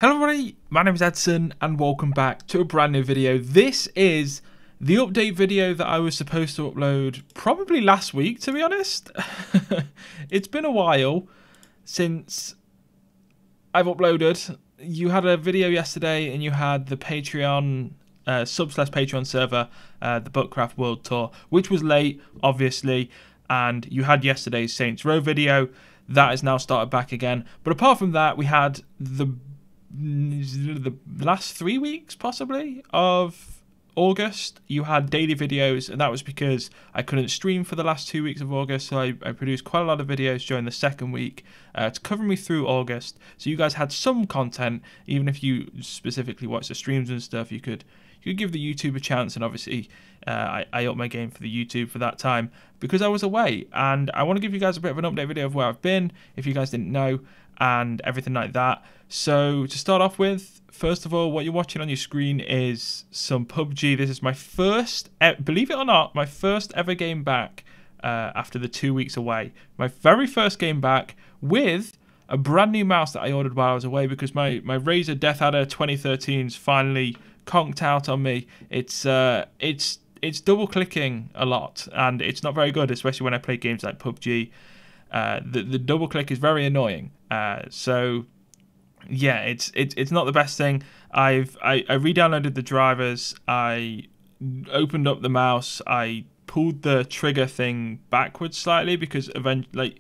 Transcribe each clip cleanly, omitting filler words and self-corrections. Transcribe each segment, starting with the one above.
Hello everybody, my name is Edson and welcome back to a brand new video. This is the update video that I was supposed to upload probably last week, to be honest. It's been a while since I've uploaded. You had a video yesterday and you had the Patreon sub/Patreon server, the Bookcraft World Tour, which was late, obviously, and you had yesterday's Saints Row video. That has now started back again. But apart from that, we had the last 3 weeks possibly of August. You had daily videos, and that was because I couldn't stream for the last 2 weeks of August, so I produced quite a lot of videos during the second week to cover me through August. So you guys had some content. Even if you specifically watched the streams and stuff, you could give the YouTube a chance. And obviously I upped my game for the YouTube for that time because I was away, and I want to give you guys a bit of an update video of where I've been, if you guys didn't know, and everything like that. So to start off with, first of all, what you're watching on your screen is some PUBG. This is my first, believe it or not, my first ever game back after the 2 weeks away. My very first game back with a brand new mouse that I ordered while I was away because my Razer Death Adder 2013's finally conked out on me. It's double clicking a lot, and it's not very good, especially when I play games like PUBG. The double click is very annoying. So yeah, it's not the best thing. I re-downloaded the drivers. I opened up the mouse. I pulled the trigger thing backwards slightly because eventually,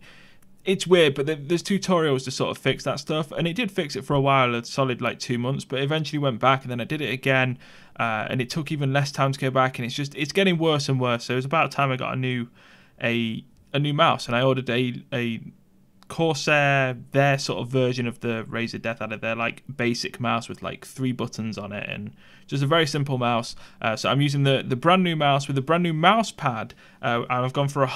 it's weird, but there's tutorials to sort of fix that stuff, and it did fix it for a while, a solid like 2 months, but eventually went back, and then I did it again, and it took even less time to go back, and it's getting worse and worse. So it was about time I got a new mouse, and I ordered a Corsair, their sort of version of the Razer Death Adder, their like basic mouse with like 3 buttons on it, and just a very simple mouse. So I'm using the brand new mouse with a brand new mouse pad, and I've gone for a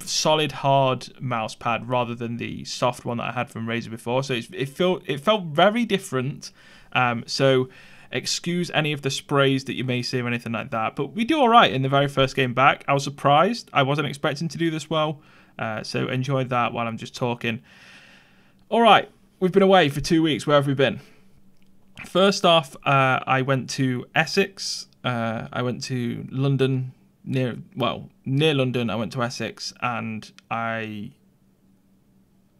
solid hard mouse pad rather than the soft one that I had from Razer before. So it felt very different. So excuse any of the sprays that you may see or anything like that, but we do all right in the very first game back. I was surprised. I wasn't expecting to do this well. So enjoyed that while I'm just talking. All right, we've been away for 2 weeks. Where have we been? First off, I went to Essex. I went to London, near London. I went to Essex, and I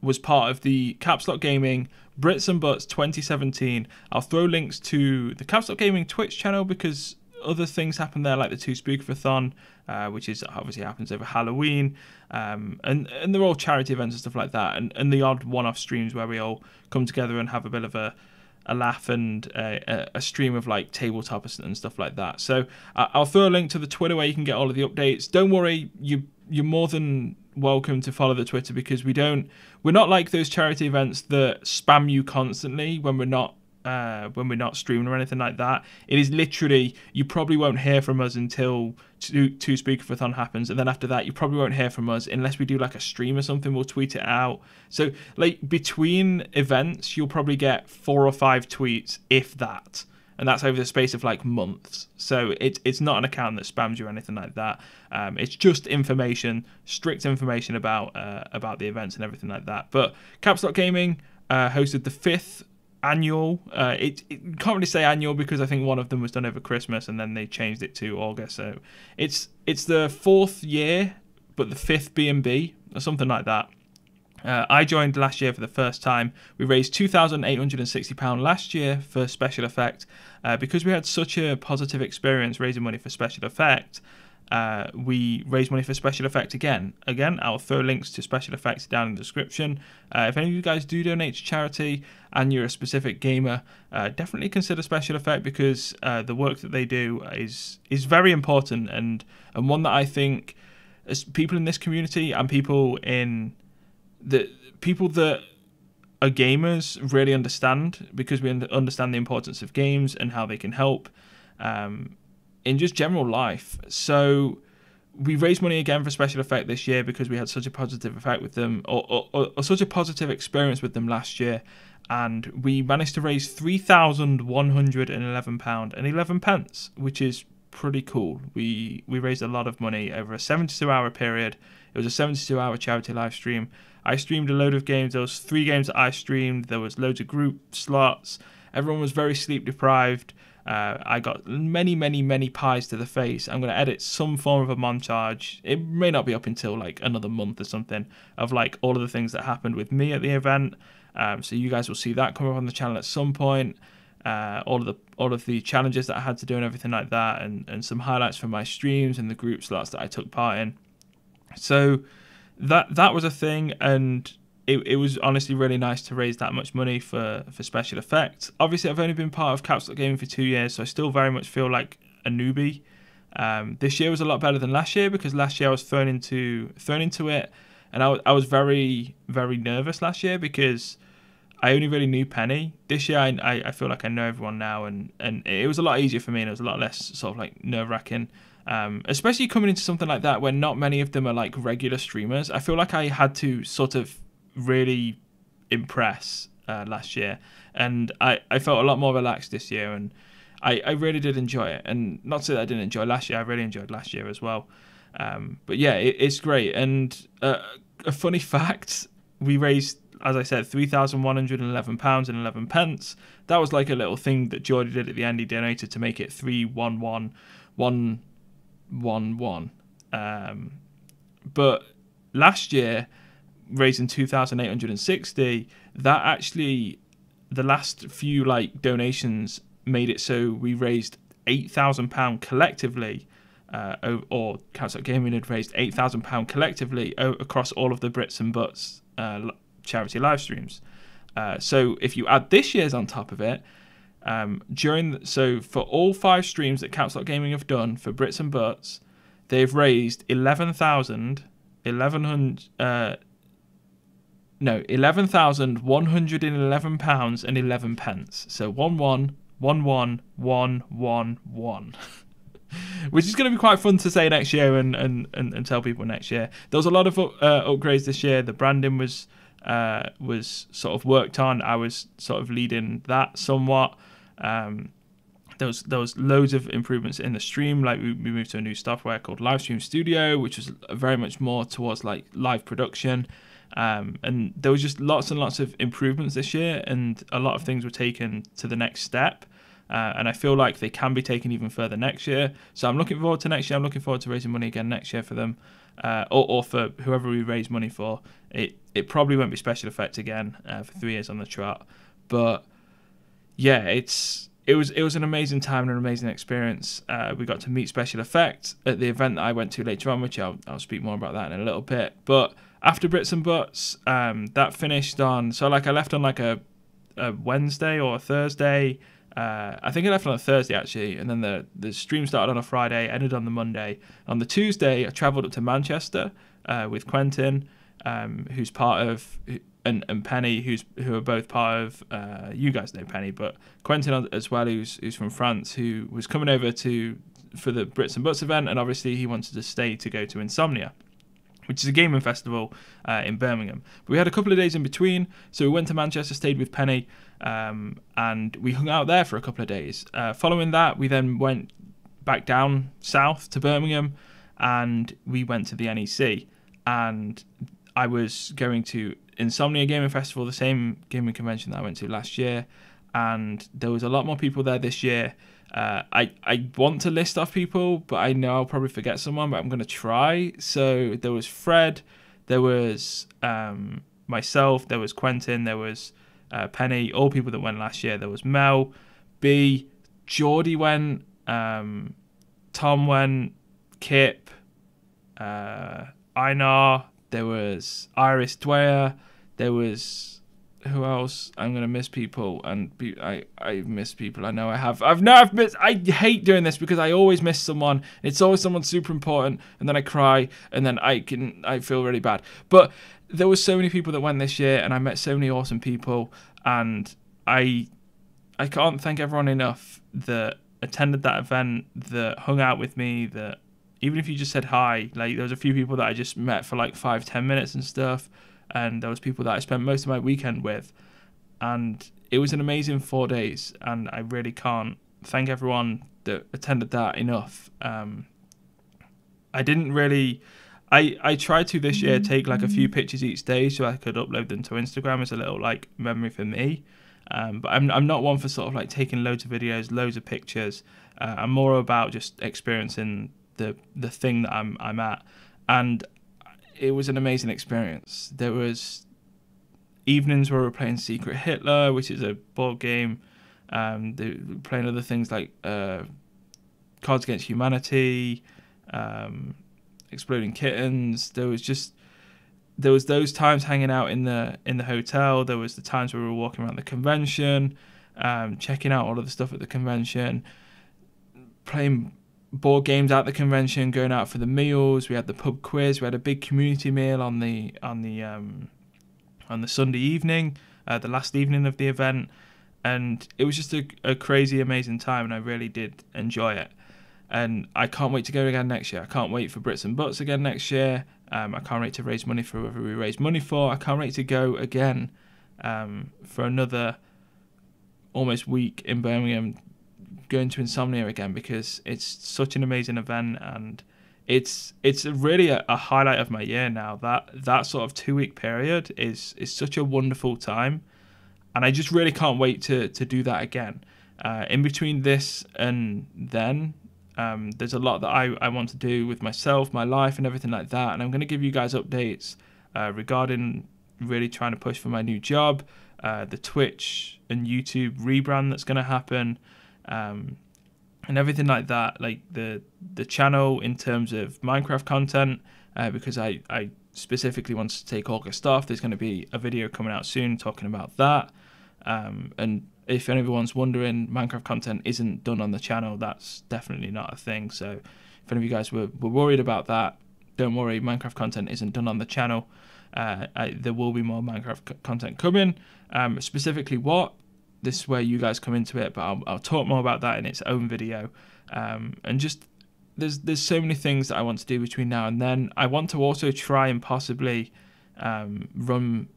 was part of the Caps Lock Gaming Brits and Butts 2017. I'll throw links to the Caps Lock Gaming Twitch channel because other things happen there, like the 2 Spookathon, which is obviously happens over Halloween, and they're all charity events and stuff like that, and the odd one-off streams where we all come together and have a bit of a laugh and a stream of like tabletop and stuff like that. So I'll throw a link to the Twitter where you can get all of the updates. Don't worry, you're more than welcome to follow the Twitter because we're not like those charity events that spam you constantly when we're not streaming or anything like that. It is literally, you probably won't hear from us until 2 Speakathon happens, and then after that you probably won't hear from us unless we do like a stream or something. We'll tweet it out. So like between events you'll probably get 4 or 5 tweets, if that, and that's over the space of like months. So it's not an account that spams you or anything like that. It's just information, strict information about the events and everything like that. But Caps Lock Gaming hosted the 5th annual. It can't really say annual because I think one of them was done over Christmas and then they changed it to August. So it's the 4th year, but the 5th BnB or something like that. I joined last year for the first time. We raised £2,860 last year for Special Effect because we had such a positive experience raising money for Special Effect. We raised money for Special Effect again. I'll throw links to Special Effects down in the description. If any of you guys do donate to charity and you're a specific gamer, definitely consider Special Effect because the work that they do is very important and one that I think as people in this community and people that are gamers really understand, because we understand the importance of games and how they can help in just general life. So we raised money again for Special Effect this year because we had such a positive effect with them, or such a positive experience with them last year, and we managed to raise £3,111.11, which is pretty cool. We raised a lot of money over a 72-hour period. It was a 72-hour charity live stream. I streamed a load of games. There was 3 games that I streamed. There was loads of group slots. Everyone was very sleep deprived. I got many pies to the face. I'm going to edit some form of a montage. It may not be up until like another month or something of like all of the things that happened with me at the event. So you guys will see that come up on the channel at some point. All of the challenges that I had to do and everything like that, and some highlights from my streams and the group slots that I took part in. So that was a thing, and it was honestly really nice to raise that much money for special effects. Obviously, I've only been part of Caps Lock Gaming for 2 years, so I still very much feel like a newbie. This year was a lot better than last year, because last year I was thrown into it, and I was very nervous last year because I only really knew Penny. This year I feel like I know everyone now, and it was a lot easier for me, and it was a lot less sort of like nerve-wracking. Especially coming into something like that where not many of them are like regular streamers. I feel like I had to sort of really impress last year, and I felt a lot more relaxed this year, and I really did enjoy it. And not to say that I didn't enjoy last year, I really enjoyed last year as well. But yeah, it's great. And a funny fact, we raised, as I said, £3,111 and 11 pence. That was like a little thing that Geordie did at the end. He donated to make it 31111. But last year, raising 2,860, that actually, the last few like donations made it so we raised £8,000 collectively, or Caps Lock Gaming had raised £8,000 collectively across all of the Brits and Butts charity live streams. So if you add this year's on top of it, so for all 5 streams that Caps Lock Gaming have done for Brits and Butts, they've raised £11,111 and 11 pence. So 11111111. Which is going to be quite fun to say next year and tell people next year. There was a lot of upgrades this year. The branding was sort of worked on. I was sort of leading that somewhat. There was loads of improvements in the stream. Like we moved to a new software called Livestream Studio, which was very much more towards like live production. And there was just lots and lots of improvements this year, and a lot of things were taken to the next step. And I feel like they can be taken even further next year. So I'm looking forward to next year. I'm looking forward to raising money again next year for them, or for whoever we raise money for. It probably won't be special effects again for 3 years on the trot. But yeah, it was an amazing time and an amazing experience. We got to meet special effects at the event that I went to later on, which I'll speak more about that in a little bit. But after Brits and Butts, that finished on. So like I left on like a Wednesday or a Thursday. I think I left on a Thursday actually, and then the stream started on a Friday, ended on the Monday. On the Tuesday, I travelled up to Manchester with Quentin, who's part of, and Penny, who are both part of. You guys know Penny, but Quentin as well, who's from France, who was coming over for the Brits and Butts event, and obviously he wanted to stay to go to Insomnia, which is a gaming festival in Birmingham. But we had a couple of days in between, so we went to Manchester, stayed with Penny, and we hung out there for a couple of days. Following that, we then went back down south to Birmingham, and we went to the NEC. And I was going to Insomnia Gaming Festival, the same gaming convention that I went to last year, and there was a lot more people there this year. I want to list off people, but I know I'll probably forget someone, but I'm going to try. So there was Fred, there was myself, there was Quentin, there was Penny, all people that went last year. There was Mel, B, Geordie went, Tom went, Kip, Einar, there was Iris Dwyer, there was... Who else? I'm gonna miss people, and I miss people. I know I have. I've missed. I hate doing this because I always miss someone. It's always someone super important, and then I cry, and then I feel really bad. But there was so many people that went this year, and I met so many awesome people, and I can't thank everyone enough that attended that event, that hung out with me, that even if you just said hi. Like there was a few people that I just met for like 5-10 minutes and stuff. And there was people that I spent most of my weekend with, and it was an amazing 4 days, and I really can't thank everyone that attended that enough. I didn't really, I tried to this year take like a few pictures each day so I could upload them to Instagram as a little like memory for me. But I'm not one for sort of like taking loads of videos, loads of pictures. I'm more about just experiencing the thing that I'm at, and it was an amazing experience. There was evenings where we were playing Secret Hitler, which is a board game. They were playing other things like Cards Against Humanity, Exploding Kittens. There was those times hanging out in the hotel. There was the times where we were walking around the convention, checking out all of the stuff at the convention, playing board games at the convention, going out for the meals. We had the pub quiz. We had a big community meal on the Sunday evening, the last evening of the event, and it was just a crazy, amazing time, and I really did enjoy it. And I can't wait to go again next year. I can't wait for Brits and Butts again next year. I can't wait to raise money for whoever we raise money for. I can't wait to go again for another almost week in Birmingham, going to Insomnia again, because it's such an amazing event, and it's really a highlight of my year now. That sort of 2-week period is such a wonderful time, and I just really can't wait to do that again. In between this and then, there's a lot that I want to do with myself, my life, and everything like that. And I'm going to give you guys updates regarding really trying to push for my new job, the Twitch and YouTube rebrand that's going to happen, and everything like that. Like the channel in terms of Minecraft content, because I specifically want to take August off. There's going to be a video coming out soon talking about that. And if anyone's wondering, Minecraft content isn't done on the channel. That's definitely not a thing. So if any of you guys were worried about that, don't worry. Minecraft content isn't done on the channel. There will be more Minecraft content coming. Specifically what? This is where you guys come into it, but I'll talk more about that in its own video. And just there's so many things that I want to do between now and then. I want to also try and possibly run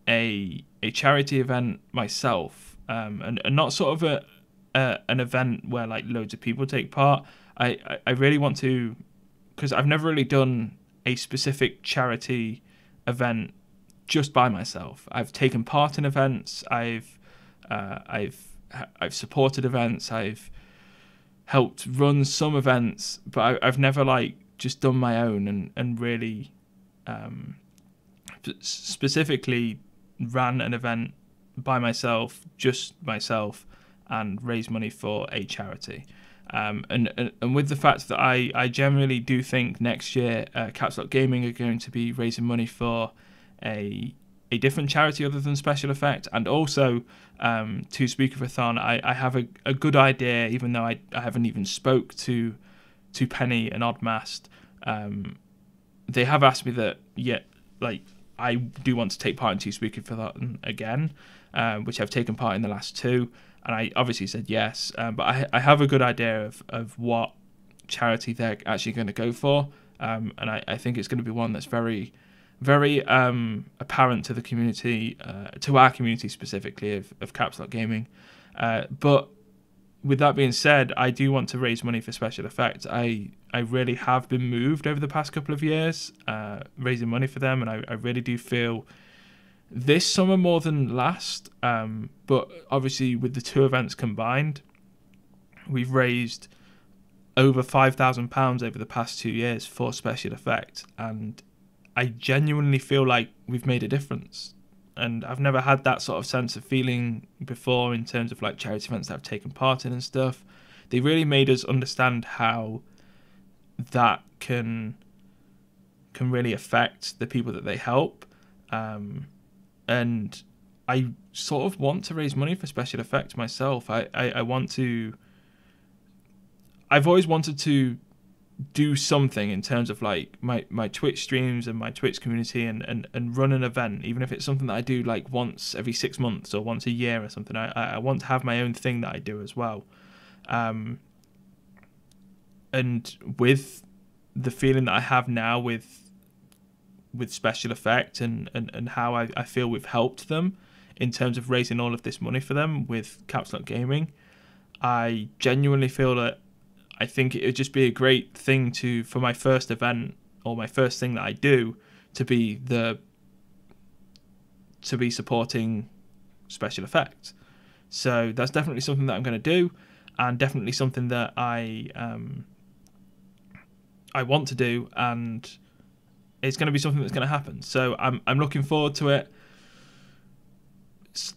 a charity event myself, and not sort of an event where like loads of people take part. I really want to, because I've never really done a specific charity event just by myself. I've taken part in events. I've supported events. I've helped run some events, but I've never like just done my own and really specifically ran an event by myself, just myself, and raised money for a charity. And with the fact that I generally do think next year Caps Lock Gaming are going to be raising money for a different charity other than Special Effect, and also to Speakathon. I have a good idea, even though I haven't even spoke to Penny and Oddmast. They have asked me that, I do want to take part in 2 Speakathon again, which I've taken part in the last 2, and I obviously said yes. But I have a good idea of what charity they're actually going to go for, and I think it's going to be one that's very, very apparent to the community, to our community specifically of Caps Lock Gaming. But with that being said, I do want to raise money for Special Effects. I really have been moved over the past couple of years, raising money for them, and I really do feel this summer more than last. But obviously with the 2 events combined, we've raised over £5,000 over the past 2 years for Special Effects, and I genuinely feel like we've made a difference. And I've never had that sort of sense of feeling before in terms of like charity events that I've taken part in and stuff. They really made us understand how that can really affect the people that they help. And I sort of want to raise money for Special Effects myself. I want to... I've always wanted to do something in terms of like my Twitch streams and my Twitch community and run an event, even if it's something that I do like once every 6 months or once a year or something. I want to have my own thing that I do as well. And with the feeling that I have now with Special Effect and how I feel we've helped them in terms of raising all of this money for them with Caps Lock Gaming, I genuinely feel that I think it would just be a great thing for my first event or my first thing that I do to be supporting special effects. So that's definitely something that I'm going to do, and definitely something that I want to do, and it's going to be something that's going to happen. So I'm looking forward to it.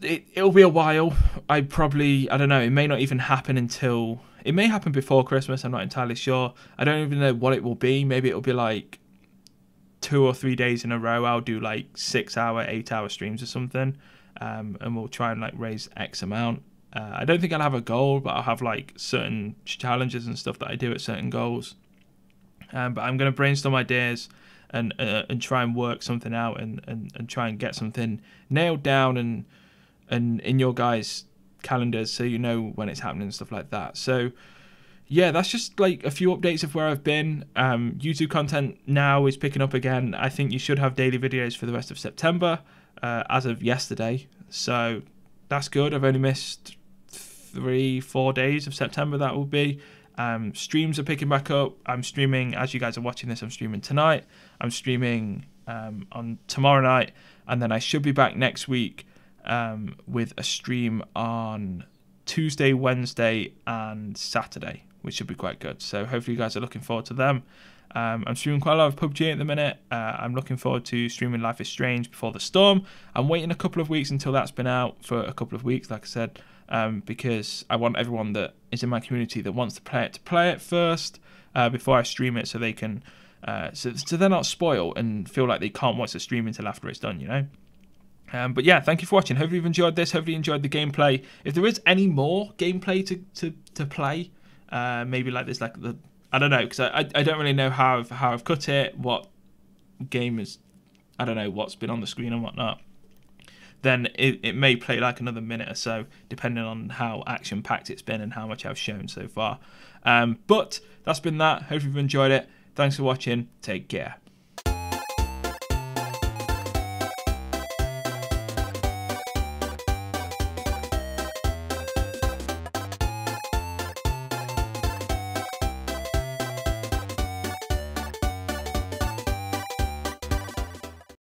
It'll be a while. I don't know, it may not even happen until, it may happen before Christmas, I'm not entirely sure. I don't even know what it will be. Maybe it'll be like 2 or 3 days in a row I'll do like 6-hour, 8-hour streams or something, and we'll try and like raise X amount. I don't think I'll have a goal, but I'll have like certain challenges and stuff that I do at certain goals. But I'm going to brainstorm ideas and try and work something out, and try and get something nailed down and in your guys' calendars, so you know when it's happening and stuff like that. So yeah, that's just like a few updates of where I've been. YouTube content now is picking up again. I think you should have daily videos for the rest of September, as of yesterday. So that's good. I've only missed 3-4 days of September, that will be. Streams are picking back up. I'm streaming, as you guys are watching this, I'm streaming tonight. I'm streaming on tomorrow night, and then I should be back next week with a stream on Tuesday, Wednesday, and Saturday, which should be quite good. So hopefully you guys are looking forward to them. I'm streaming quite a lot of PUBG at the minute. I'm looking forward to streaming Life is Strange Before the Storm. I'm waiting a couple of weeks until that's been out for a couple of weeks, like I said, because I want everyone that is in my community that wants to play it first before I stream it, so they can so they're not spoiled and feel like they can't watch the stream until after it's done, you know. But yeah, thank you for watching. Hopefully you've enjoyed this. Hopefully you enjoyed the gameplay. If there is any more gameplay to play, maybe like this, like I don't know, because I don't really know how I've cut it, what game is, I don't know what's been on the screen and whatnot. Then it may play like another minute or so, depending on how action packed it's been and how much I've shown so far. But that's been that. Hopefully you've enjoyed it. Thanks for watching. Take care.